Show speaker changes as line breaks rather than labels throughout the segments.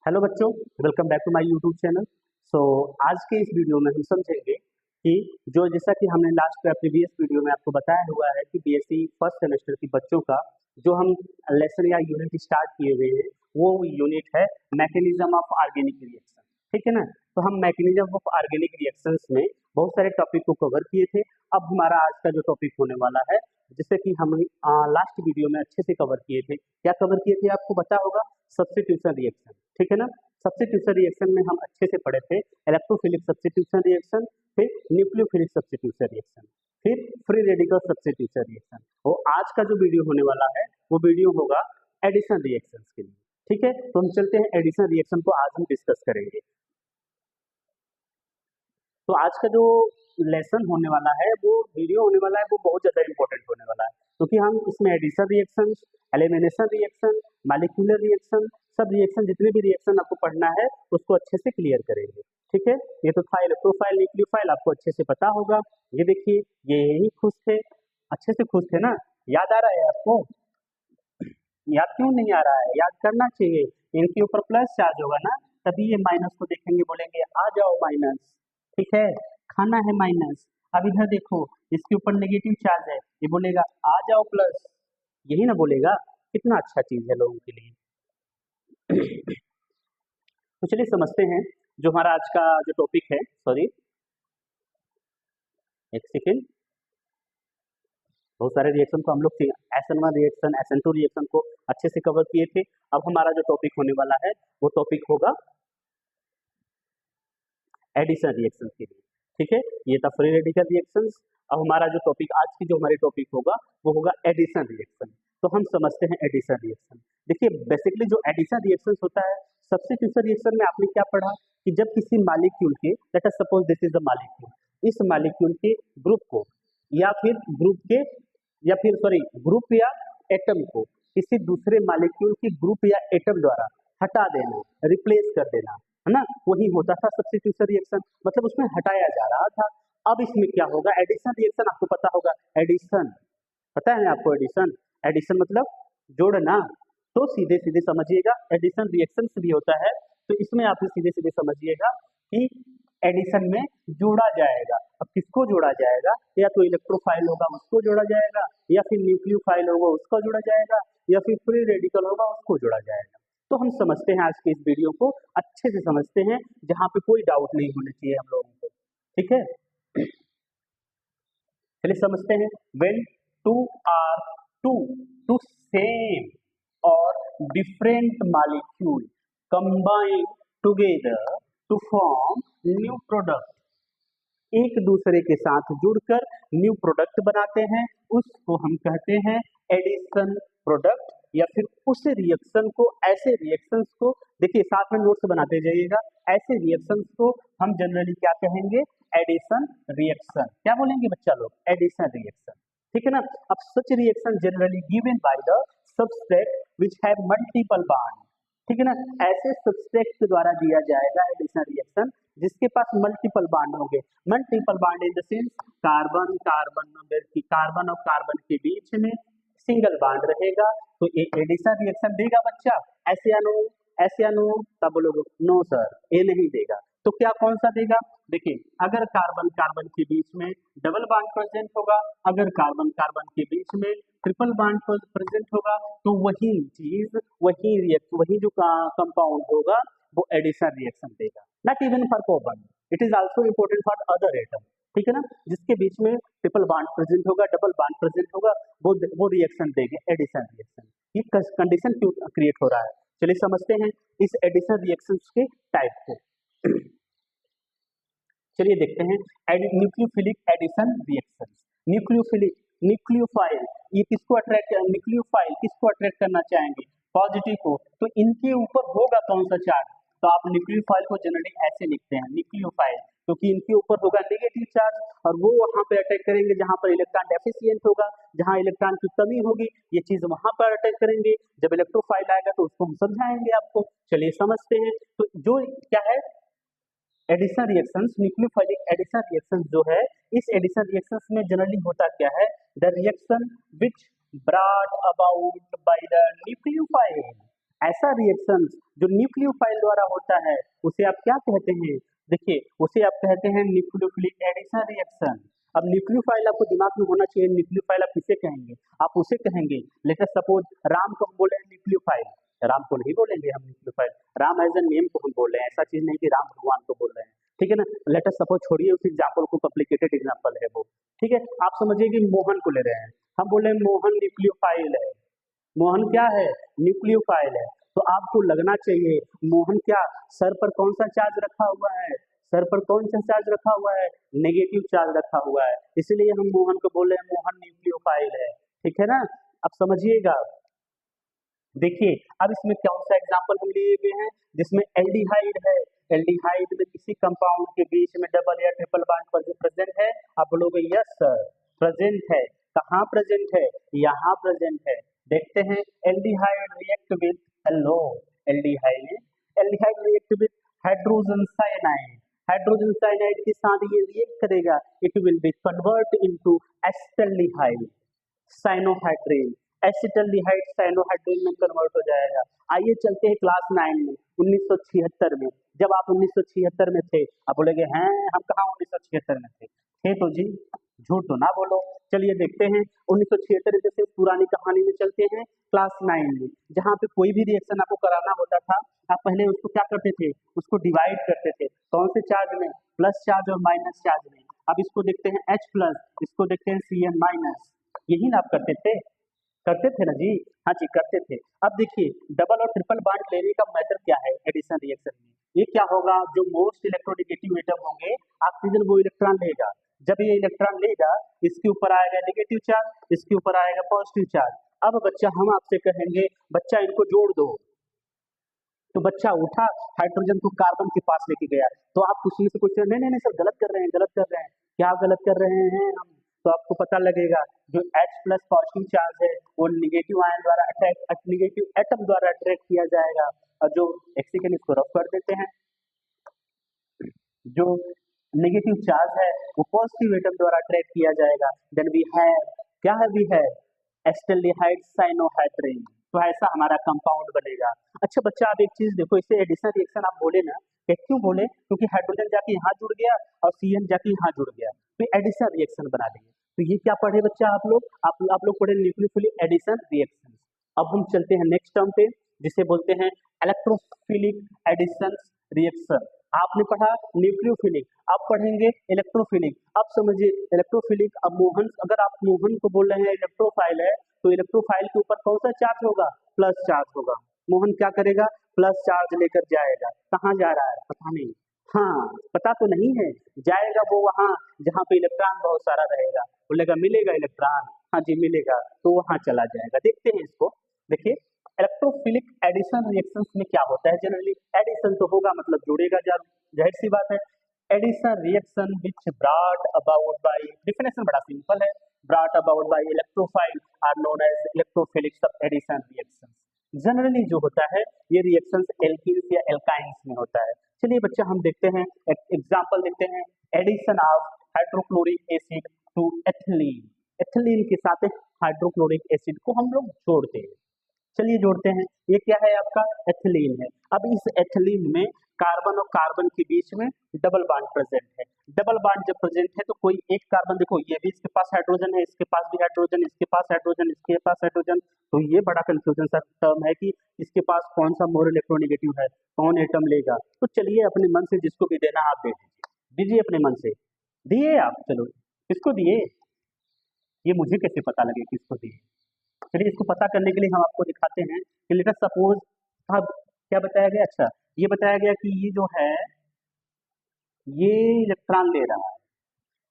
Hello बच्चों, welcome back to my YouTube channel. So आज के इस वीडियो में हम समझेंगे कि जो जैसा कि हमने लास्ट प्रीवियस वीडियो में आपको बताया हुआ है कि बीएससी फर्स्ट सेमेस्टर के बच्चों का जो हम लेसन या यूनिट स्टार्ट किए हुए हैं वो यूनिट है मैकेनिज्म ऑफ ऑर्गेनिक रिएक्शन। ठीक है ना। तो हम मैकेनिज्म ऑफ ऑर्गेनिक रिएक्शंस में बहुत सारे टॉपिक को कवर किए थे। अब हमारा आज का जो टॉपिक होने वाला है, जिससे कि हम लास्ट वीडियो में अच्छे से कवर किए थे, क्या कवर किए थे आपको पता होगा, सब्स्टिट्यूशन रिएक्शन। ठीक है ना। सब्स्टिट्यूशन रिएक्शन में हम अच्छे से पढ़े थे इलेक्ट्रोफिलिक सब्स्टिट्यूशन रिएक्शन, फिर न्यूक्लियोफिलिक सब्स्टिट्यूशन रिएक्शन, फिर फ्री रेडिकल सब्स्टिट्यूशन रिएक्शन। और आज का जो वीडियो होने वाला है वो वीडियो होगा एडिशन रिएक्शंस के लिए। ठीक है, तो हम चलते हैं एडिशन रिएक्शन को आज हम डिस्कस करेंगे। तो आज का जो लेसन होने वाला है, वो वीडियो होने वाला है, वो बहुत ज़्यादा इंपॉर्टेंट होने वाला है, क्योंकि हम इसमें addition reaction, elimination reaction, molecular reaction, सब रिएक्शन, जितने भी रिएक्शन आपको पढ़ना है उसको अच्छे से क्लियर करेंगे। ठीक है, ये तो था इलेक्ट्रोफाइल न्यूक्लियोफाइल, आपको अच्छे से पता होगा। ये देखिए, ये यही खुश थे, अच्छे से खुश थे ना। याद आ रहा है आपको? याद क्यों नहीं आ रहा है? याद करना चाहिए। इनके ऊपर प्लस चार्ज होगा ना, तभी ये माइनस को देखेंगे, बोलेंगे आ जाओ माइनस। ठीक है, खाना है माइनस। अब इधर देखो, इसके ऊपर नेगेटिव चार्ज है, ये बोलेगा आ जाओ प्लस। यही ना बोलेगा। कितना अच्छा चीज है लोगों के लिए। तो चलिए समझते हैं जो हमारा आज का जो टॉपिक है। सॉरी, एक सेकेंड। बहुत सारे रिएक्शन को हम लोग SN1 रिएक्शन, SN2 रिएक्शन को अच्छे से कवर किए थे। अब हमारा जो टॉपिक होने वाला है वो टॉपिक होगा एडिशन रिएक्शन के लिए। ठीक है, ये था फ्री रेडिकल रिएक्शंस। अब हमारा जो टॉपिक आज की जो हमारी टॉपिक होगा वो होगा एडिशन रिएक्शन। तो हम समझते हैं एडिशन रिएक्शन। देखिए, बेसिकली जो एडिशन रिएक्शन होता है, सब्स्टिट्यूशन रिएक्शन में आपने क्या पढ़ा कि जब किसी मॉलिक्यूल के, let us suppose this is the molecule, इस मॉलिक्यूल के ग्रुप को या फिर ग्रुप या एटम को किसी दूसरे मॉलिक्यूल के ग्रुप या एटम द्वारा हटा देना, रिप्लेस कर देना, है ना, वही होता था सब्स्टिट्यूशन रिएक्शन। मतलब उसमें हटाया जा रहा था। अब इसमें क्या होगा, एडिशन रिएक्शन। आपको पता होगा एडिशन, पता है आपको एडिशन? एडिशन मतलब जोड़ना। तो सीधे सीधे समझिएगा, एडिशन रिएक्शन भी होता है। तो इसमें आप सीधे सीधे समझिएगा कि एडिशन में जोड़ा जाएगा। अब किसको जोड़ा जाएगा? या तो इलेक्ट्रोफाइल होगा उसको जोड़ा जाएगा, या फिर न्यूक्लियोफाइल होगा उसको जोड़ा जाएगा, या फिर फ्री रेडिकल होगा उसको जोड़ा जाएगा। तो हम समझते हैं, आज के इस वीडियो को अच्छे से समझते हैं, जहां पे कोई डाउट नहीं होने चाहिए हम लोगों को। ठीक है, चलिए समझते हैं। When two or two same और different molecule combine together to form new product, एक दूसरे के साथ जुड़कर न्यू प्रोडक्ट बनाते हैं, उसको हम कहते हैं एडिशन प्रोडक्ट। या फिर उस रिएक्शन को, ऐसे रिएक्शंस को, देखिए साथ में नोट्स बनाते जाइएगा, ऐसे रिएक्शंस को हम जनरली क्या कहेंगे? Addition reaction. क्या बोलेंगे बच्चा लोग? Addition reaction. ठीक है ना। अब such reaction generally given by the substrate which have multiple bond. ठीक है ना, ऐसे सब्सट्रेट के द्वारा दिया जाएगा एडिशन रिएक्शन जिसके पास मल्टीपल बॉन्ड होंगे। Multiple bond in the sense carbon carbon और कार्बन के बीच में सिंगल बॉन्ड रहेगा, तो ये एडिशन रिएक्शन देगा बच्चा। ऐसे अनु तब बोलोगे नो सर, ये नहीं देगा। तो क्या कौन सा देगा? देखिए, अगर कार्बन कार्बन के बीच में डबल बॉन्ड प्रेजेंट होगा, अगर कार्बन कार्बन के बीच में ट्रिपल बॉन्ड प्रेजेंट होगा, तो वही चीज, वही जो कंपाउंड होगा वो एडिशन रिएक्शन देगा। Not even for Cubbon, it is also important for other atom. ठीक है ना, जिसके बीच में ट्रिपल बॉन्ड प्रेजेंट होगा, डबल बॉन्ड प्रेजेंट होगा, वो रिएक्शन देंगे एडिशन रिएक्शन। ये कंडीशन क्यों क्रिएट हो रहा है, चलिए समझते हैं इस एडिशन रिएक्शंस के टाइप को। चलिए देखते हैं न्यूक्लियोफिलिक एडिशन रिएक्शन। न्यूक्लियोफाइल, ये किसको अट्रैक्ट, न्यूक्लियोफाइल किसको अट्रैक्ट करना चाहेंगे? पॉजिटिव को। तो इनके ऊपर होगा कौन सा चार्ज? तो आप न्यूक्लियोफाइल को जनरली ऐसे लिखते हैं, न्यूक्लियोफाइल, क्योंकि इनके ऊपर होगा नेगेटिव चार्ज, और वो वहां पे अटैक करेंगे जहां पर इलेक्ट्रॉन डेफिशिएंट होगा, जहां इलेक्ट्रॉन की कमी होगी, ये चीज वहां पर अटैक करेंगे। जब इलेक्ट्रोफाइल आएगा तो उसको हम समझाएंगे आपको। चलिए समझते हैं। तो जो क्या है एडिशन रिएक्शंस, न्यूक्लियोफाइलिक एडिशन रिएक्शंस जो है, इस एडिशन रिएक्शंस में जनरली होता क्या है? The reaction which brought about by the nucleophile ऐसा रिएक्शन जो न्यूक्लियोफाइल द्वारा होता है उसे आप क्या कहते हैं? देखिए उसे आप कहते हैं न्यूक्लियोफिलिक एडिशन रिएक्शन। अब न्यूक्लियोफाइल आपको दिमाग में होना चाहिए, न्यूक्लियोफाइल आप किसे कहेंगे? आप उसे कहेंगे, लेट अस सपोज राम को हम बोले हैं न्यूक्लियोफाइल, राम को नहीं बोलेंगे हम nucleophile, Ram as a name को हम बोल रहे हैं, ऐसा चीज नहीं कि राम भगवान को बोल रहे हैं, ठीक है ना। लेट अस सपोज, छोड़िए उस एग्जाम्पल को, कॉम्प्लिकेटेड एग्जाम्पल है वो, ठीक है। आप समझिए कि मोहन को ले रहे हैं, हम बोले मोहन न्यूक्लियोफाइल है, मोहन क्या है? न्यूक्लियोफाइल है। तो आपको लगना चाहिए मोहन क्या, सर पर कौन सा चार्ज रखा हुआ है? सर पर कौन सा चार्ज रखा हुआ है? नेगेटिव चार्ज रखा हुआ है, इसलिए हम मोहन को बोले मोहन न्यूक्लियोफाइल है, ठीक है ना। अब समझिएगा, देखिए अब इसमें कौन सा एग्जाम्पल हम लिए हुए हैं जिसमें एल्डिहाइड है, एल्डिहाइड में किसी कंपाउंड के बीच में डबल या ट्रिपल बॉन्ड प्रेजेंट है। आप बोलोगे यस सर प्रेजेंट है, कहाँ प्रेजेंट है? यहाँ प्रेजेंट है। देखते हैं, aldehyde react with hello, aldehyde react with hydrogen cyanide, hydrogen cyanide के साथ ये रिएक्ट करेगा, it will be convert into acetaldehyde cyanohydrin, acetaldehyde cyanohydrin में कन्वर्ट हो जाएगा। आइए चलते हैं क्लास 9 में 1976 में, जब आप 1976 में थे। आप बोलेंगे हैं हम कहाँ 1976 में थे तो जी, झूठ तो ना बोलो। चलिए देखते हैं 1976 जैसे पुरानी कहानी में चलते हैं क्लास 9 में, जहाँ पे कोई भी रिएक्शन आपको कराना होता था, आप पहले उसको क्या करते थे? उसको डिवाइड करते थे, कौन से चार्ज में? प्लस चार्ज और माइनस चार्ज में। अब इसको देखते हैं H प्लस, इसको देखते हैं Cn माइनस, यही ना आप करते थे ना जी? हाँ जी करते थे। अब देखिए डबल और ट्रिपल बॉन्ड लेने का मेथड क्या है एडिशन रिएक्शन में? ये क्या होगा, जो मोस्ट इलेक्ट्रोनेगेटिव एटम होंगे ऑक्सीजन वो इलेक्ट्रॉन लेगा, जब ये इलेक्ट्रॉन लेगा इसके ऊपर आएगा नेगेटिव चार्ज, इसके ऊपर आएगा पॉजिटिव चार्ज। अब बच्चा हम आपसे कहेंगे बच्चा इनको जोड़ दो, तो बच्चा उठा हाइड्रोजन को कार्बन के पास लेके गया, तो आप उसमें से कुछ नहीं नहीं नहीं सर गलत कर रहे हैं, गलत कर रहे हैं, क्या गलत कर रहे हैं हम? तो आपको पता लगेगा जो H प्लस पॉजिटिव चार्ज है वो निगेटिव आयन द्वारा अटैक, निगेटिव एटम द्वारा अट्रैक्ट किया जाएगा, और जो एक सेकेंड इसको रफ कर देते हैं, जो नेगेटिव चार्ज है वो पॉजिटिव एटम द्वारा अट्रैक्ट किया जाएगा। देन वी हैव, क्या है? वी हैव एसिटाल्डिहाइड साइनोहाइड्रिन, तो ऐसा हमारा कंपाउंड बनेगा। अच्छा बच्चा आप एक चीज देखो, इसे एडिशन रिएक्शन आप बोले ना, कि क्यों बोले? क्योंकि हाइड्रोजन जाके यहाँ जुड़ गया और Cn जाके यहाँ जुड़ गया, तो एडिशन रिएक्शन बना लिए। तो ये क्या पढ़े बच्चा आप लोग? आप लोग पढ़े न्यूक्लियोफिलिक एडिशन रिएक्शन। अब हम चलते हैं नेक्स्ट टर्म पे, जिसे बोलते हैं इलेक्ट्रोफिलिक एडिशन रिएक्शन। आपने पढ़ा न्यूक्लियोफिलिक, आप पढ़ेंगे इलेक्ट्रोफिलिक। अब समझिए इलेक्ट्रोफिलिक, अब मोहन, अगर आप मोहन को बोल रहे हैं इलेक्ट्रोफाइल है, तो इलेक्ट्रोफाइल के ऊपर कौन सा चार्ज होगा? प्लस चार्ज होगा। मोहन क्या करेगा? प्लस चार्ज लेकर जाएगा। कहाँ जा रहा है? पता नहीं, हाँ पता तो नहीं है, जाएगा वो वहां जहाँ पे इलेक्ट्रॉन बहुत सारा रहेगा, बोलेगा मिलेगा इलेक्ट्रॉन, हाँ जी मिलेगा, तो वहां चला जाएगा। देखते हैं इसको, देखिए इलेक्ट्रोफिलिक एडिशन रिएक्शंस में क्या होता है। जनरली एडिशन तो होगा मतलब जोड़ेगा, जाहिर सी बात है। Addition reaction which brought about by, definition बड़ा सिंपल है, brought about by electrophile are known as electrophilic सब एडिशन रिएक्शंस। जनरली जो होता है ये रिएक्शंस एल्कीन्स या एल्काइंस में होता है। चलिए बच्चा हम देखते हैं एग्जांपल देखते हैं, addition of hydrochloric acid to ethylene, ethylene के साथ हाइड्रोक्लोरिक एसिड को हम लोग जोड़ते हैं। चलिए जोड़ते हैं, ये क्या है आपका? एथिलीन है। अब इस एथिलीन में कार्बन और कार्बन के बीच में डबल बॉन्ड प्रेजेंट है। डबल बॉन्ड जब प्रेजेंट है तो कोई एक कार्बन, देखो ये भी इसके पास हाइड्रोजन है, इसके पास भी हाइड्रोजन, इसके पास हाइड्रोजन, इसके पास हाइड्रोजन, तो ये बड़ा कंफ्यूजन सा टर्म है कि इसके पास कौन सा मोर इलेक्ट्रोनेगेटिव है, कौन एटम लेगा। तो चलिए अपने मन से जिसको भी देना आप दे दीजिए, अपने मन से दिए आप। चलो किसको दिए, ये मुझे कैसे पता लगे किसको दिए? चलिए इसको पता करने के लिए हम आपको दिखाते हैं कि लेट अस सपोज, अब क्या बताया गया? अच्छा ये बताया गया कि ये जो है ये इलेक्ट्रॉन ले रहा है,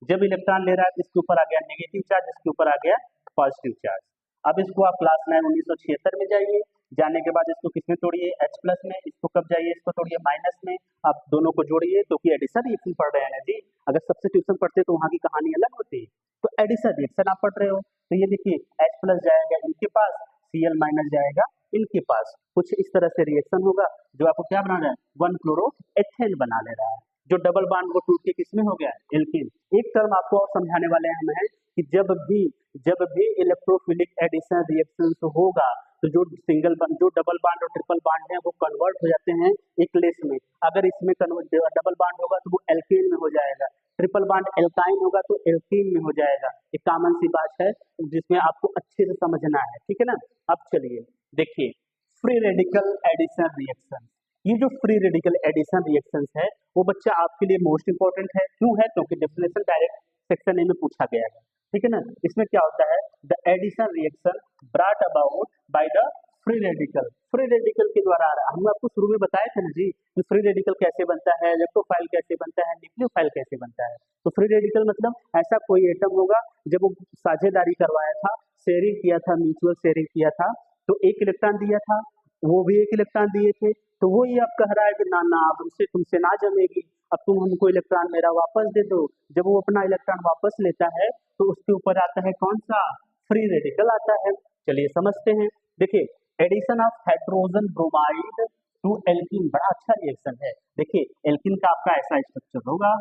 जब इलेक्ट्रॉन ले रहा है तो इसके ऊपर आ गया नेगेटिव चार्ज, इसके ऊपर आ गया पॉजिटिव चार्ज। अब इसको आप क्लास 9 1976 में जाइए, जाने के बाद इसको किसमें तोड़िए? H प्लस में। इसको कब जाइए? इसको तोड़िए माइनस में। आप दोनों को जोड़िए, क्योंकि एडिशन रिएक्शन पढ़ रहे हैं ना जी, अगर सब्स्टिट्यूशन पढ़ते तो वहाँ की कहानी अलग होती, तो एडिशन रिएक्शन आप पढ़ रहे हो। तो ये देखिए H प्लस जाएगा इनके पास, Cl माइनस जाएगा इनके पास, कुछ इस तरह से रिएक्शन होगा जो आपको क्या बना रहा है? 1 क्लोरो एथेन बना ले रहा है, जो डबल बॉन्ड वो टूट के किसमें हो गया? एल्कीन। एक टर्म आपको और समझाने वाले हैं हम, है कि जब भी इलेक्ट्रोफिलिक एडिशन रिएक्शन होगा तो जो डबल बॉन्ड और ट्रिपल बॉन्ड है वो कन्वर्ट हो जाते हैं एक्लेस में। अगर इसमें डबल बॉन्ड होगा तो वो एल्केन में हो जाएगा, ट्रिपल बॉन्ड एल्काइन होगा तो एल्कीन में हो जाएगा। एक कॉमन सी बात है जिसमें आपको अच्छे से समझना है, ठीक है ना। अब चलिए देखिए फ्री रेडिकल एडिशन रिएक्शन। ये जो फ्री रेडिकल एडिशन रिएक्शंस है वो बच्चा आपके लिए मोस्ट इंपॉर्टेंट है। क्यों है? क्योंकि डेफिनेशन डायरेक्ट सेक्शन ए में पूछा गया है, ठीक है ना। इसमें क्या होता है, the addition reaction brought about by the free radical. Free radical के द्वारा आ रहा है। हमने आपको शुरू में बताया था ना जी कि फ्री रेडिकल कैसे बनता है, इलेक्ट्रोफाइल कैसे बनता है, न्यूक्लियोफाइल कैसे बनता है। तो फ्री रेडिकल मतलब ऐसा कोई एटम होगा जब वो साझेदारी करवाया था, शेयरिंग किया था, म्यूचुअल शेयरिंग किया था, तो एक इलेक्ट्रॉन दिया था, वो भी एक इलेक्ट्रॉन दिए थे, तो वो ये अब कह रहा है कि ना ना अब उनसे तुमसे ना जमेगी, अब तुम हमको इलेक्ट्रॉन मेरा वापस दे दो। जब वो अपना इलेक्ट्रॉन वापस लेता है तो उसके ऊपर आता है कौन सा, फ्री रेडिकल आता है। चलिए समझते हैं। देखिए addition of hydrogen bromide to alkene बड़ा अच्छा रिएक्शन है। देखिए एल्कीन का आपका ऐसा स्ट्रक्चर होगा,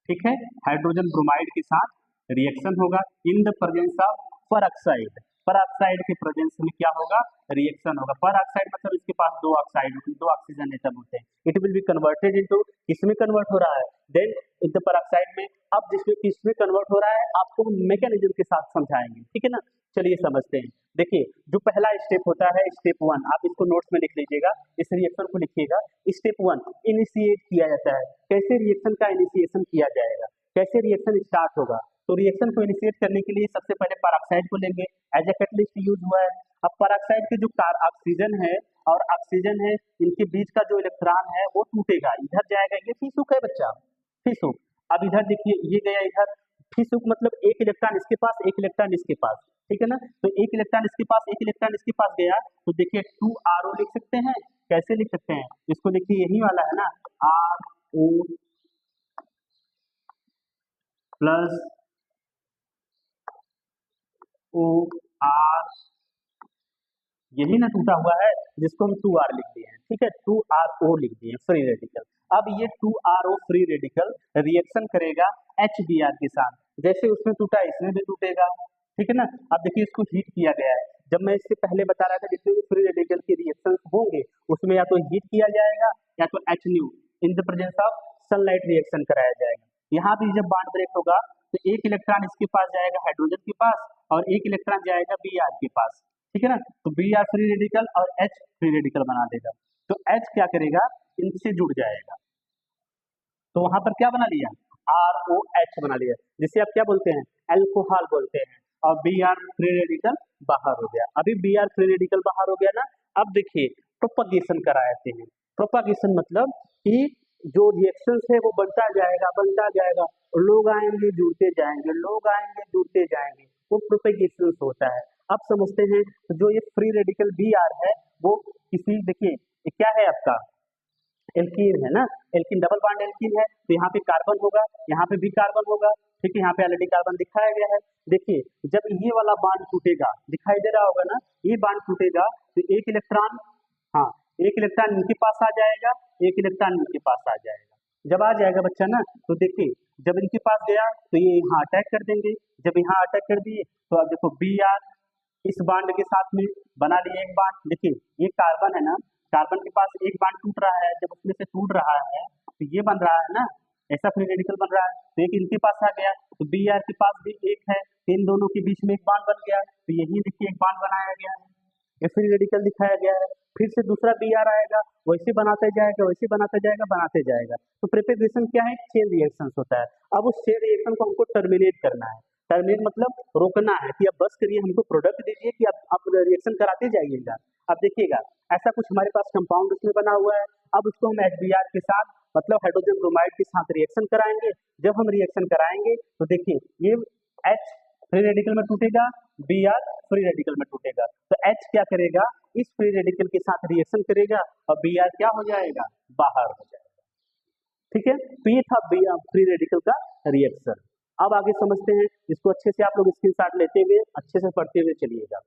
ठीक है, हाइड्रोजन ब्रोमाइड के साथ रिएक्शन होगा in the presence of peroxide. Peroxide के प्रेजेंस में क्या होगा, रिएक्शन होगा। परऑक्साइड मतलब इसके पास दो ऑक्साइड होते हैं, दो ऑक्सीजन एटम होते हैं। It will be converted into, किसमें कन्वर्ट हो रहा है, देन इन द परऑक्साइड में। अब जिसमें किसमें कन्वर्ट हो रहा है आपको मैकेनिज्म के साथ समझाएंगे, ठीक है ना। चलिए समझते हैं। देखिए जो पहला स्टेप होता है स्टेप वन, आप इसको नोट्स में लिख लीजिएगा, इस रिएक्शन को लिखिएगा। स्टेप वन इनिशिएट किया जाता है। कैसे रिएक्शन का इनिशिएशन किया जाएगा, कैसे रिएक्शन स्टार्ट होगा। तो रिएक्शन को इनिशिएट करने के लिए सबसे पहले परऑक्साइड को लेंगे, एज ए कैटलिस्ट यूज हुआ है। अब परऑक्साइड के जो ऑक्सीजन है और ऑक्सीजन है, इनके बीच का जो इलेक्ट्रॉन है वो टूटेगा, इधर जाएगा। ये फीसुक है बच्चा, फीसुक। अब इधर देखिए ये गया इधर, फीसुक मतलब एक इलेक्ट्रॉन इसके पास, एक इलेक्ट्रॉन इसके पास, ठीक है ना। तो एक इलेक्ट्रॉन इसके पास, एक इलेक्ट्रॉन इसके पास गया, तो देखिए 2RO लिख सकते हैं। कैसे लिख सकते हैं इसको, देखिए यही वाला है ना, RO प्लस OR, यही ना टूटा हुआ है जिसको हम 2R लिख दिए हैं, ठीक है, 2RO लिख दिए फ्री रेडिकल। अब ये 2RO फ्री रेडिकल रिएक्शन करेगा HBr के साथ, जैसे उसमें टूटा इसमें भी टूटेगा, ठीक है ना। अब देखिए इसको हीट किया गया है। जब मैं इससे पहले बता रहा था जितने भी फ्री रेडिकल के रिएक्शन होंगे उसमें या तो हीट किया जाएगा या तो HNU in the presence of sunlight reaction कराया जाएगा। यहाँ भी जब बॉन्ड ब्रेक होगा तो एक इलेक्ट्रॉन इसके पास जाएगा हाइड्रोजन के पास और एक इलेक्ट्रॉन जाएगा Br के पास, ठीक है ना। तो Br फ्री रेडिकल और H फ्री रेडिकल बना देगा। तो H क्या करेगा, इनसे जुड़ जाएगा, तो वहां पर क्या बना लिया, ROH बना लिया, जिसे आप क्या बोलते हैं, अल्कोहल बोलते हैं। और Br फ्री रेडिकल बाहर हो गया। अभी Br फ्री रेडिकल बाहर हो गया ना। अब देखिए प्रोपगेशन कराते हैं। प्रोपगेशन मतलब कि जो रिएक्शन है वो बनता जाएगा, लोग आएंगे जुड़ते जाएंगे, लोग आएंगे जुड़ते जाएंगे, वो प्रोपगेशन होता है। अब समझते हैं तो जो ये फ्री रेडिकल Br है वो किसी, देखिए ये क्या है आपका, एल्कीन है ना, एल्कीन डबल बॉन्ड एल्कीन है, तो यहाँ पे कार्बन होगा, यहाँ पे भी कार्बन होगा, ठीक है। यहाँ पे ऑलरेडी कार्बन दिखाया गया है। देखिए जब ये वाला बॉन्ड टूटेगा, दिखाई दे रहा होगा ना, ये बॉन्ड टूटेगा तो एक इलेक्ट्रॉन, हाँ एक इलेक्ट्रॉन इनके पास आ जाएगा, एक इलेक्ट्रॉन इनके पास आ जाएगा। जब आ जाएगा बच्चा ना, तो देखिए जब इनके पास गया तो ये यहाँ अटैक कर देंगे, जब यहाँ अटैक कर दिए तो अब देखो Br इस बॉन्ड के साथ में बना लिए एक बॉन्ड। देखिए ये कार्बन है ना, कार्बन के पास एक बॉन्ड टूट रहा है, जब उसमें से टूट रहा है तो ये बन रहा है ना, ऐसा फ्री रेडिकल बन रहा है। तो एक इनके पास आ गया तो Br के पास भी एक है, इन दोनों के बीच में एक बॉन्ड बन गया, तो यही देखिए एक बॉन्ड बनाया गया है, ये फ्री रेडिकल दिखाया गया है। फिर से दूसरा Br आएगा, वैसे बनाते जाएगा, वैसे बनाते जाएगा, बनाते जाएगा। तो प्रोपगेशन क्या है, चेन रिएक्शन होता है। अब उस चेन रिएक्शन को हमको टर्मिनेट करना है। टर्मिनेट मतलब रोकना है कि अब बस करिए, हमको प्रोडक्ट दीजिए कि अब आप रिएक्शन कराते जाइएगा। अब देखिएगा ऐसा कुछ हमारे पास कंपाउंड उसमें बना हुआ है। अब उसको हम HBr के साथ मतलब हाइड्रोजन ब्रोमाइड के साथ रिएक्शन कराएंगे। जब हम रिएक्शन कराएंगे तो देखिए ये H फ्री रेडिकल में टूटेगा, Br फ्री रेडिकल में टूटेगा। तो H क्या करेगा, इस फ्री रेडिकल के साथ रिएक्शन करेगा और Br क्या हो जाएगा, बाहर हो जाएगा, ठीक है। तो ये था फ्री रेडिकल का रिएक्शन। अब आगे समझते हैं, इसको अच्छे से आप लोग स्क्रीनशॉट लेते हुए अच्छे से पढ़ते हुए चलिएगा,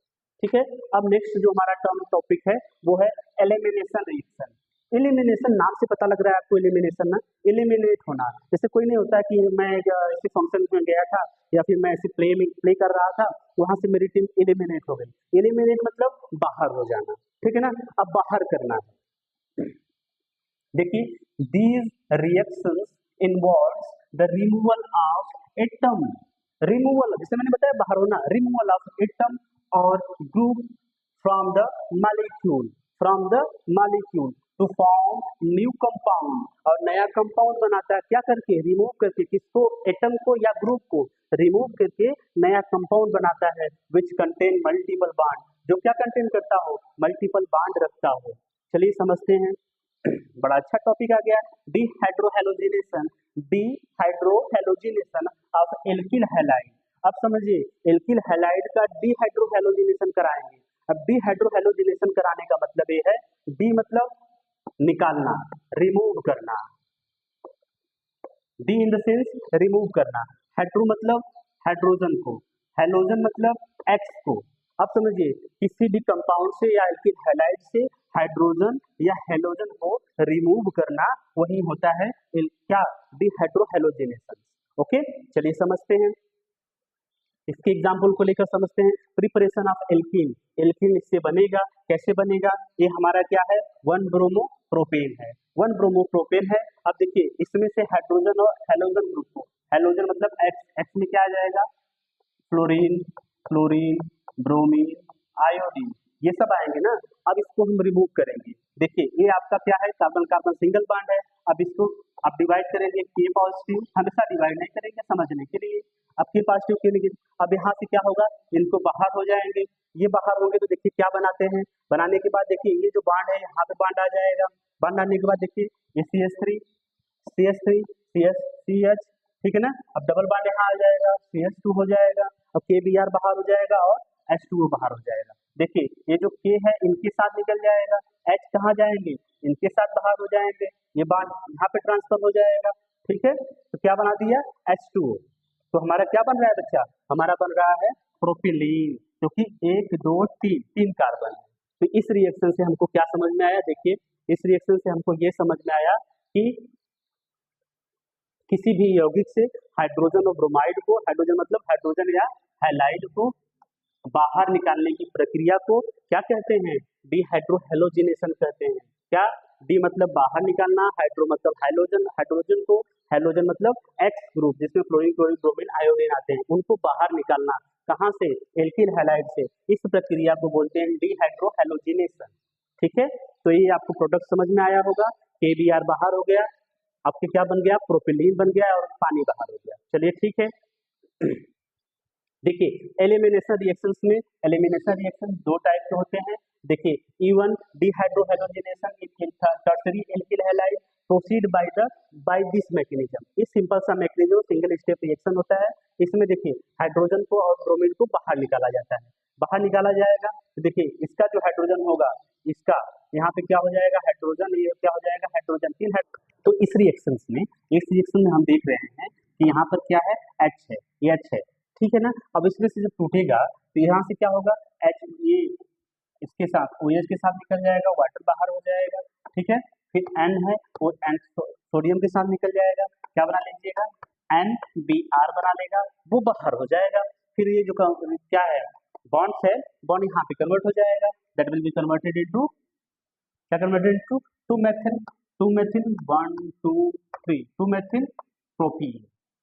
ठीक है। अब नेक्स्ट जो हमारा टर्म टॉपिक है वो है एलिमिनेशन रिएक्शन। एलिमिनेशन नाम से पता लग रहा है आपको, एलिमिनेशन ना, एलिमिनेट होना। जैसे कोई नहीं होता कि मैं इसी फंक्शन में गया था या फिर मैं ऐसे प्ले कर रहा था, वहां से मेरी टीम एलिमिनेट हो गई। एलिमिनेट मतलब बाहर हो जाना, ठीक है ना। अब बाहर करना है, देखिए these reactions involves the removal of atom, removal जैसे मैंने बताया बाहर होना, रिमूवल ऑफ एटम और group from the molecule, from the molecule to form new compound, और नया कंपाउंड बनाता है क्या करके, रिमूव करके, किसको, एटम को या ग्रुप को रिमूव करके नया कंपाउंड बनाता है, विच कंटेन मल्टीपल बॉन्ड, जो क्या कंटेन करता हो, मल्टीपल बॉन्ड रखता हो। चलिए समझते हैं, बड़ा अच्छा टॉपिक आ गया, dehydrohalogenation, dehydrohalogenation of alkyl halide. अब समझिए एल्किल हैलाइड का डिहाइड्रोहेलोजिनेशन कराएंगे। अब डिहाइड्रोहेलोजिनेशन कराने का मतलब ये है, डी मतलब निकालना, रिमूव करना, D in the sense remove करना, हाइड्रो मतलब हाइड्रोजन को, हेलोजन मतलब एक्स को। अब समझिए किसी भी कंपाउंड से या एल्किल हैलाइड से हाइड्रोजन या हेलोजन को रिमूव करना, वही होता है क्या, डिहाइड्रोहेलोजिनेशन। ओके चलिए समझते हैं, इसके एग्जाम्पल को लेकर समझते हैं। प्रिपरेशन ऑफ एल्कीन, एल्कीन इससे बनेगा, कैसे बनेगा, ये हमारा क्या है, 1 ब्रोमो प्रोपेन है, 1 ब्रोमो प्रोपेन है। अब देखिए इसमें से हाइड्रोजन और हेलोजन ग्रुप को, हेलोजन मतलब एक्स, एक्स में क्या आ जाएगा, फ्लोरीन, क्लोरीन, ब्रोमीन, आयोडीन, ये सब आएंगे ना। अब इसको हम रिमूव करेंगे, देखिए ये आपका क्या है, कार्बन कार्बन सिंगल बॉन्ड है। अब इसको आप डिवाइड करेंगे, के पॉजिटिव, हमेशा डिवाइड नहीं करेंगे समझने के लिए, अब के पॉजिटिव के लिए। अब यहाँ से क्या होगा, इनको बाहर हो जाएंगे, ये बाहर होंगे तो देखिए क्या बनाते हैं, बनाने के बाद देखिए ये जो बॉन्ड है यहाँ पे बॉन्ड आ जाएगा, बॉन्ड आने के बाद देखिए ये CH3 CH3 CH, ठीक है ना। अब डबल बॉन्ड यहाँ आ जाएगा, CH2 हो जाएगा, अब KBr बाहर हो जाएगा और H2O बाहर हो जाएगा। देखिए ये जो K है इनके साथ निकल जाएगा, H कहाँ जाएंगे, इनके साथ बाहर हो जाएंगे, ये बॉन्ड यहाँ पे ट्रांसफर हो जाएगा, ठीक है। तो क्या बना दिया, H2O। तो हमारा क्या बन रहा है बच्चा, हमारा बन रहा है प्रोपिलीन, क्योंकि 1 2 3 कार्बन है। तो इस रिएक्शन से हमको क्या समझ में आया, देखिए इस रिएक्शन से हमको ये समझ में आया कि किसी भी यौगिक से हाइड्रोजन और ब्रोमाइड को, हाइड्रोजन मतलब हाइड्रोजन या हैलाइड को बाहर निकालने की प्रक्रिया को क्या कहते हैं, डिहाइड्रोहेलोजिनेशन कहते हैं। क्या, डी मतलब बाहर निकालना, हाइड्रो मतलब हाइड्रोजन, हाइड्रोजन को, हेलोजन मतलब एक्स ग्रुप जिसमें फ्लोरीन क्लोरीन ब्रोमीन आयोडीन आते हैं, उनको बाहर निकालना, कहाँ से, एल्किल हैलाइड से। इस प्रक्रिया को बोलते हैं डिहाइड्रोहेलोजिनेशन, ठीक है। तो ये आपको प्रोडक्ट समझ में आया होगा, KBr बाहर हो गया, आपके क्या बन गया, प्रोपिलीन बन गया और पानी बाहर हो गया। चलिए ठीक है, देखिए एलिमिनेशन रिएक्शंस में, एलिमिनेशन रिएक्शन 2 टाइप के होते हैं। देखिए E1 dehydrohalogenation in tertiary alkyl halide proceed by this mechanism. इस सिंपल सा मैकेनिज्म सिंगल स्टेप रिएक्शन होता है। इसमें देखिए हाइड्रोजन को और ब्रोमीन को बाहर निकाला जाता है, बाहर निकाला जाएगा तो देखिए इसका जो हाइड्रोजन होगा, इसका यहाँ पे क्या हो जाएगा, हाइड्रोजन, ये क्या हो जाएगा, हाइड्रोजन 3 तो इस रिएक्शन में हम देख रहे हैं कि यहाँ पर क्या है, H है, ये H है, ठीक है ना। अब इसमें से जब टूटेगा तो यहाँ से क्या होगा, H ये इसके साथ OH के साथ निकल जाएगा, वाटर बाहर हो जाएगा, ठीक है। फिर N है, वो N सोडियम के साथ निकल जाएगा, क्या बना लीजिएगा, NBr बना लेगा, वो बाहर हो जाएगा। फिर ये जो क्या है, बॉन्ड्स है, बॉन्ड यहाँ पे कन्वर्ट हो जाएगा, that will be converted into, क्या converted into 2 methyl 1 2 3 2 methyl propene,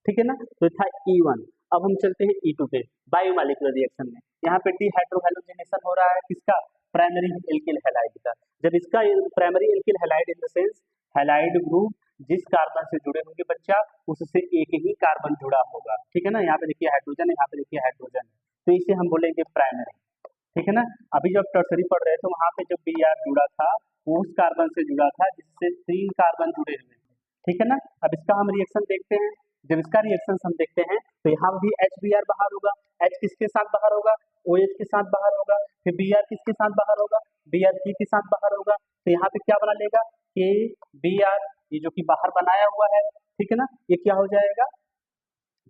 ठीक है ना। तो था E1। अब हम चलते हैं E2 पे, बायोमॉलिक्यूलर रिएक्शन में। यहाँ पे डिहाइड्रोहेलोजिनेशन हो रहा है किसका, प्राइमरी एल्किल हैलाइड का। जब इसका primary alkyl halide in the sense halide group जिस कार्बन से जुड़े होंगे बच्चा, उससे एक ही कार्बन जुड़ा होगा, ठीक है ना। यहाँ पे देखिए हाइड्रोजन है, यहाँ पे देखिए हाइड्रोजन है, तो इसे हम बोलेंगे प्राइमरी, ठीक है ना। अभी जब टर्सरी पढ़ रहे थे वहां पे जब Br जुड़ा था वो उस कार्बन से जुड़ा था जिससे 3 कार्बन जुड़े हुए थे, ठीक है ना। अब इसका हम रिएक्शन देखते हैं, जब इसका रिएक्शन हम देखते हैं तो यहाँ भी HBr बाहर होगा, H किसके साथ बाहर होगा, OH के साथ बाहर होगा, फिर Br किसके साथ बाहर होगा, Br के साथ बाहर होगा। तो यहाँ पे क्या बना लेगा, KBr, ये जो कि बाहर बनाया हुआ है, ठीक है ना, ये क्या हो जाएगा,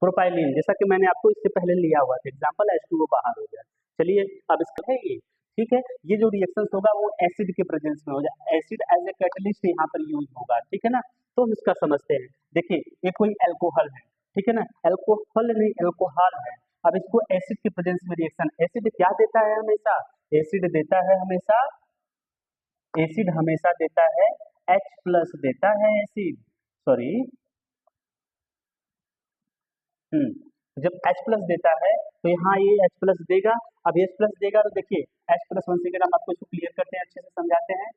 प्रोपाइलीन, जैसा कि मैंने आपको इससे पहले लिया हुआ था एग्जाम्पल, H2O बाहर हो गया। चलिए अब इसका है ये, ठीक है। ये जो रिएक्शन होगा वो एसिड के प्रेजेंस में हो जाए, एसिड एज ए कैटलिस्ट यहाँ पर यूज होगा, ठीक है ना। तो हम इसका समझते हैं। देखिए ये कोई एल्कोहल है, ठीक है ना, एल्कोहल नहीं एल्कोहल है। अब इसको एसिड के प्रेजेंस में रिएक्शन, एसिड क्या देता है हमेशा, एसिड देता है हमेशा, एसिड हमेशा देता है H प्लस देता है एसिड, सॉरी जब H प्लस देता है तो यहाँ ये H प्लस देगा। अब H प्लस देगा तो देखिए H प्लस 1 सेकेंड हम आपको इसको क्लियर करते हैं, अच्छे से समझाते हैं।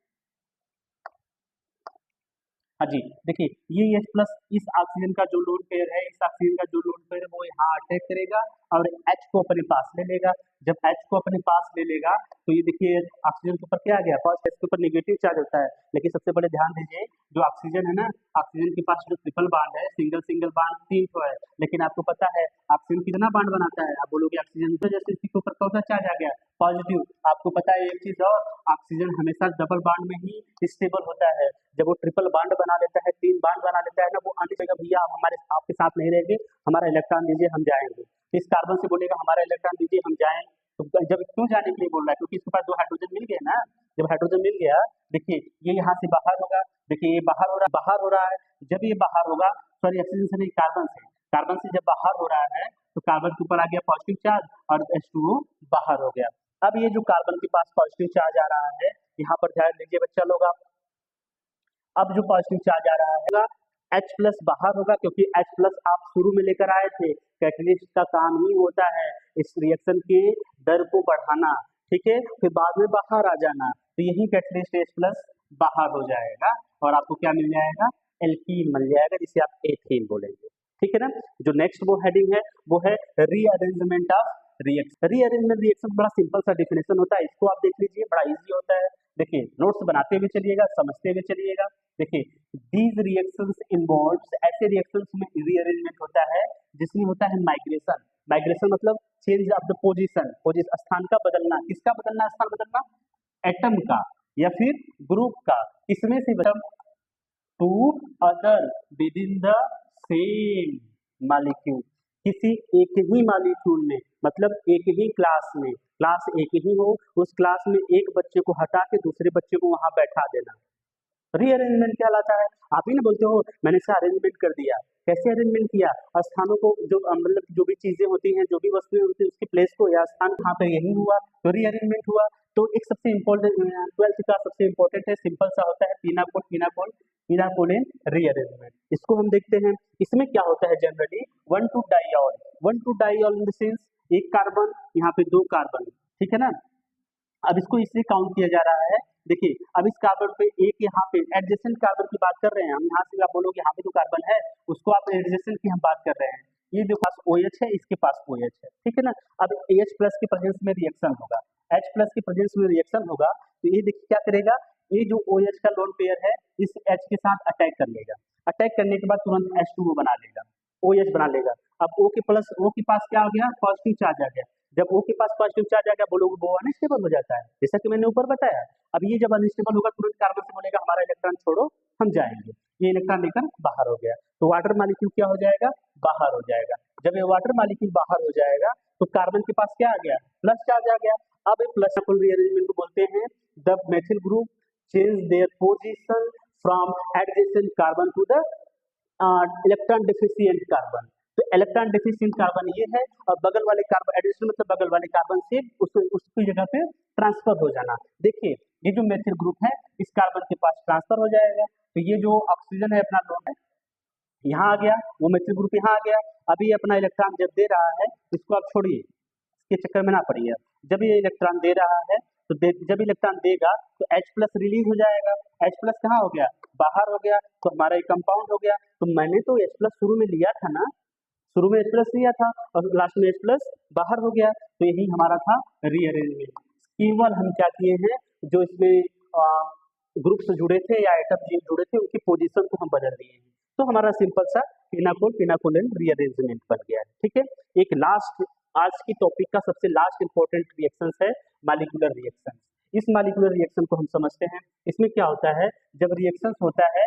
हाँ जी, देखिए ये H प्लस इस ऑक्सीजन का जो लोन पेयर है, इस ऑक्सीजन का जो लोन पेयर है वो यहाँ अटैक करेगा और H को अपने पास ले लेगा। जब H को अपने पास ले लेगा तो ये देखिए ऑक्सीजन के ऊपर क्या आ गया, फर्स्ट H के ऊपर नेगेटिव चार्ज होता है। लेकिन सबसे बड़े ध्यान दीजिए, जो ऑक्सीजन है ना, ऑक्सीजन के पास जो ट्रिपल बॉन्ड है, सिंगल सिंगल बॉन्ड 3 तो है, लेकिन आपको पता है ऑक्सीजन कितना बॉन्ड बनाता है, आप बोलोगे ऑक्सीजन तो जैसे इसके ऊपर कौन सा चार्ज आ गया, पॉजिटिव। आपको पता है एक चीज और, ऑक्सीजन हमेशा डबल बॉन्ड में ही स्टेबल होता है। जब वो ट्रिपल बॉन्ड बना लेता है, 3 बॉन्ड बना लेता है ना, वो आने जगह भैया हमारे आपके साथ नहीं रहेंगे, हमारा इलेक्ट्रॉन दीजिए हम जाएंगे। इस कार्बन से बोलेगा हमारा इलेक्ट्रॉन दीजिए हम जाएं, तो जब क्यों जाने के लिए बोल रहा है, क्योंकि इसके पास 2 हाइड्रोजन मिल गए ना। जब हाइड्रोजन मिल गया, देखिए ये यहाँ से बाहर होगा, देखिए ये बाहर हो रहा है। जब ये बाहर होगा, सॉरी ऑक्सीजन से नहीं कार्बन से जब बाहर हो रहा है तो कार्बन के ऊपर आ गया पॉजिटिव चार्ज और H2O बाहर हो गया। अब ये जो कार्बन के पास पॉजिटिव चार्ज आ रहा है, यहाँ पर ध्यान दीजिए बच्चा लोग आप, अब जो पॉजिटिव चार्ज आ रहा है H प्लस बाहर होगा, क्योंकि H प्लस आप शुरू में लेकर आए थे। कैटलिस्ट का काम ही होता है इस रिएक्शन के दर को बढ़ाना, ठीक है, फिर बाद में बाहर आ जाना। तो यही कैटलिस्ट H प्लस बाहर हो जाएगा और आपको क्या मिल जाएगा, एल्कीन मिल जाएगा, जिसे आप एथेन बोलेंगे, ठीक है ना। जो नेक्स्ट वो हेडिंग है वो है rearrangement of reaction. Rearrangement reaction बड़ा सिंपल सा डिफिनेशन होता है, इसको आप देख लीजिए, बड़ा इजी होता है। देखिए नोट्स बनाते हुए चलिएगा, समझते हुए चलिएगा। देखिए दीज रिएक्शंस इन्वॉल्व्स, ऐसे रिएक्शंस में रीअरेंजमेंट होता है जिसमें होता है माइग्रेशन। माइग्रेशन मतलब चेंज ऑफ द पोजीशन, स्थान का बदलना। किसका बदलना, स्थान बदलना, एटम का या फिर ग्रुप का, इसमें से to other within the same molecule, किसी एक ही मॉलिक्यूल में, मतलब एक ही क्लास में, क्लास एक ही हो, उस क्लास में एक बच्चे को हटा के दूसरे बच्चे को वहां बैठा देना, रीअरेंजमेंट कहलाता है। आप ही ना बोलते हो मैंने इसका अरेंजमेंट कर दिया, कैसे अरेंजमेंट किया, स्थानों को जो मतलब जो भी चीजें होती हैं, जो भी वस्तुएं होती हैं, उसके प्लेस को या स्थान कहाँ पे यही हुआ तो रीअरेंजमेंट हुआ। तो एक सबसे इम्पोर्टेंट 12th का सबसे इम्पोर्टेंट है, सिंपल सा होता है पिनाकोलिन रीअरेंजमेंट। इसको हम देखते हैं। इसमें क्या होता है generally 1,2 diol, 1,2 diol in the sense एक कार्बन, यहाँ पे 2 कार्बन, ठीक है ना। अब इसको इसलिए काउंट किया जा रहा है, देखिए अब इस कार्बन पे एक, यहाँ पे एडजेसेंट कार्बन की बात कर रहे हैं हम, यहाँ से आप बोलोगे यहाँ पे जो कार्बन है उसको आप एडजेसेंट की हम बात कर रहे हैं। ये जो पास OH है इसके पास OH है, ठीक है ना। अब H प्लस के प्रेजेंस में रिएक्शन होगा, H प्लस के प्रेजेंस में रिएक्शन होगा, तो ये देखिए क्या करेगा, ये जो OH का लोन पेयर है इस H के साथ अटैक कर लेगा, अटैक करने के बाद तुरंत H2O बना लेगा, OH बना लेगा। अब O के पास क्या आ गया, पॉजिटिव चार्ज आ गया। जब O के पास पॉजिटिव चार्ज आ गया, बोलोगे वो अनस्टेबल हो जाता है, जैसा कि मैंने ऊपर बताया। अब ये जब अनस्टेबल होगा तुरंत कार्बन से बोलेगा हमारा इलेक्ट्रॉन छोड़ो हम जाएंगे, ये इलेक्ट्रॉन लेकर बाहर हो गया, तो वाटर मॉलिक्यूल क्या हो जाएगा, बाहर हो जाएगा। जब ये वाटर मॉलिक्यूल बाहर हो जाएगा तो कार्बन के पास क्या आ गया, प्लस चार्ज आ गया। अब प्लस रीअरेंजमेंट को बोलते हैं the methyl group change their position from adjacent carbon to the electron deficient carbon. तो इलेक्ट्रॉन डेफिशिएंट कार्बन ये है, और बगल वाले कार्बन, एडिशन मतलब बगल वाले कार्बन से उसकी जगह पे ट्रांसफर हो जाना। देखिए ये जो मेथिल ग्रुप है इस कार्बन के पास ट्रांसफर हो जाएगा, तो ये जो ऑक्सीजन है अपना लोन है यहाँ आ गया, वो मेथिल ग्रुप यहाँ आ गया। अभी अपना इलेक्ट्रॉन जब दे रहा है, इसको आप छोड़िए, इसके चक्कर में ना पड़िए। जब ये इलेक्ट्रॉन दे रहा है तो जब इलेक्ट्रॉन देगा तो H प्लस रिलीज हो जाएगा, H प्लस कहाँ हो गया, बाहर हो गया, तो हमारा एक कंपाउंड हो गया। तो मैंने तो H प्लस शुरू में लिया था ना, शुरू में H प्लस लिया था और लास्ट में H प्लस बाहर हो गया, तो यही हमारा था रीअरेंजमेंट। केवल हम क्या किए हैं, जो इसमें ग्रुप से जुड़े थे या एटम जुड़े थे उनकी पोजीशन को हम बदल दिए हैं, तो हमारा सिंपल सा पिनाकोलिन रीअरेंजमेंट बन गया है, ठीक है। एक लास्ट आज की टॉपिक का सबसे लास्ट इंपॉर्टेंट रिएक्शंस है मॉलिक्यूलर रिएक्शन। इस मॉलिक्यूलर रिएक्शन को हम समझते हैं। इसमें क्या होता है, जब रिएक्शंस होता है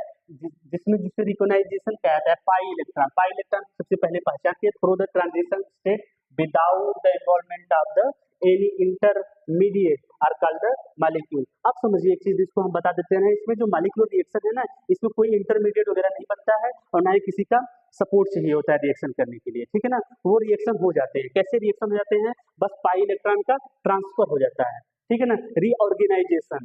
जिसमें जिसे रिकोनाइजेशन कहता है पाई इलेक्ट्रॉन सबसे पहले पहचान के through the transition state without the involvement of the any intermediate are called the molecule. अब समझिए एक चीज, इसको हम बता देते हैं, इसमें जो मॉलिक्यूलर रिएक्शन है ना, इसमें कोई इंटरमीडिएट वगैरह नहीं बनता है और ना ही किसी का सपोर्ट चाहिए होता है रिएक्शन करने के लिए, ठीक है ना। वो रिएक्शन हो जाते हैं, कैसे रिएक्शन हो जाते हैं, बस पाई इलेक्ट्रॉन का ट्रांसफर हो जाता है, ठीक है ना। रीऑर्गेनाइजेशन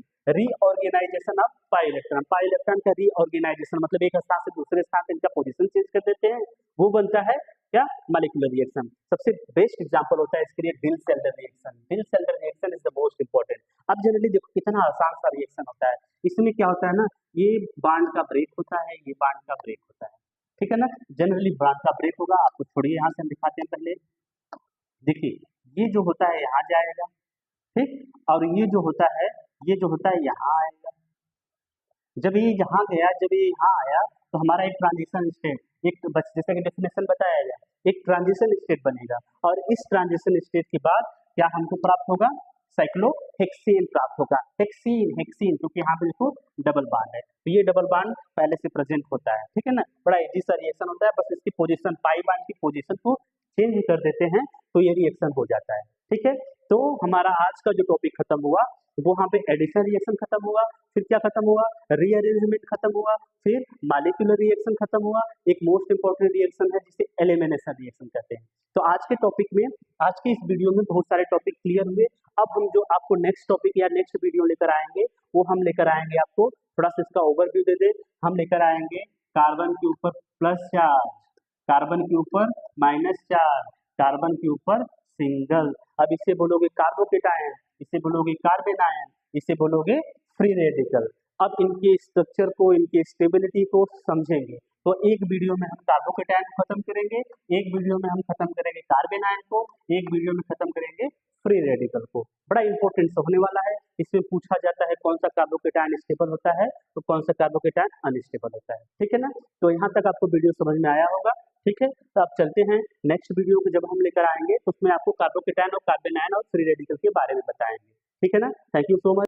ऑफ पाई इलेक्ट्रॉन का रीऑर्गेनाइजेशन मतलब एक स्थान से दूसरे स्थान पे इनका पोजीशन चेंज कर देते हैं, वो बनता है क्या, मॉलिक्यूलर रिएक्शन। सबसे बेस्ट एग्जांपल होता है इसके लिए Diels Alder reaction. Diels Alder reaction is the most important. अब जनरली देखो कितना आसान सा रिएक्शन होता है, इसमें क्या होता है ना, ये बांड का ब्रेक होता है, ये बांड का ब्रेक होता है, ठीक है ना। जनरली बांड का ब्रेक होगा, आपको छोड़िए यहाँ से हम दिखाते हैं पहले। देखिए ये जो होता है यहाँ जाएगा, ठीक, और ये जो होता है यहाँ आएगा। जब ये यहाँ गया, जब ये यहाँ आया, तो हमारा एक ट्रांजिशन स्टेट, एक जैसा कि डेफिनेशन बताया गया, एक ट्रांजिशन स्टेट बनेगा, और इस ट्रांजिशन स्टेट के बाद क्या हमको प्राप्त होगा, साइक्लोहेक्सेन प्राप्त होगा। हेक्सीन क्योंकि यहाँ पे देखो डबल बांड है, तो ये डबल बांड पहले से प्रेजेंट होता है, ठीक है ना। बड़ा इजी सा रिएक्शन होता है, बस इसकी पोजीशन, पाई बांड की पोजीशन को चेंज कर देते हैं तो ये रिएक्शन हो जाता है, ठीक है। तो हमारा आज का जो टॉपिक खत्म हुआ, वहाँ पे एडिशन रिएक्शन खत्म हुआ, फिर क्या खत्म हुआ, रीअरेंजमेंट खत्म हुआ, फिर मॉलिक्यूलर रिएक्शन खत्म हुआ, एक मोस्ट इंपॉर्टेंट रिएक्शन है जिसे एलिमिनेशन रिएक्शन कहते हैं। तो आज के टॉपिक में, आज के इस वीडियो में बहुत सारे टॉपिक क्लियर हुए। अब हम जो आपको नेक्स्ट टॉपिक या नेक्स्ट वीडियो लेकर आएंगे, वो हम लेकर आएंगे आपको थोड़ा सा इसका ओवरव्यू दे दे। हम लेकर आएंगे कार्बन के ऊपर प्लस चार्ज, कार्बन के ऊपर माइनस चार्ज, कार्बन के ऊपर सिंगल। अब इसे बोलोगे कार्बोकेटायन, इसे बोलोगे कार्बन आयन, इसे बोलोगे फ्री रेडिकल। अब इनके स्ट्रक्चर को, इनकी स्टेबिलिटी को समझेंगे। तो एक वीडियो में हम कार्बोकेटायन को खत्म करेंगे, एक वीडियो में हम खत्म करेंगे कार्बन आयन को, एक वीडियो में खत्म करेंगे फ्री रेडिकल को। बड़ा इंपॉर्टेंट होने वाला है। इसमें पूछा जाता है कौन सा कार्बोकेटायन स्टेबल होता है तो कौन सा कार्बोकेटायन अनस्टेबल होता है, ठीक है ना। तो यहाँ तक आपको वीडियो समझ में आया होगा, ठीक है। तो आप चलते हैं नेक्स्ट वीडियो को जब हम लेकर आएंगे, तो उसमें आपको कार्बोकेटायन और कार्बन आयन और फ्री रेडिकल के बारे में बताएंगे, ठीक है ना। Thank you so much.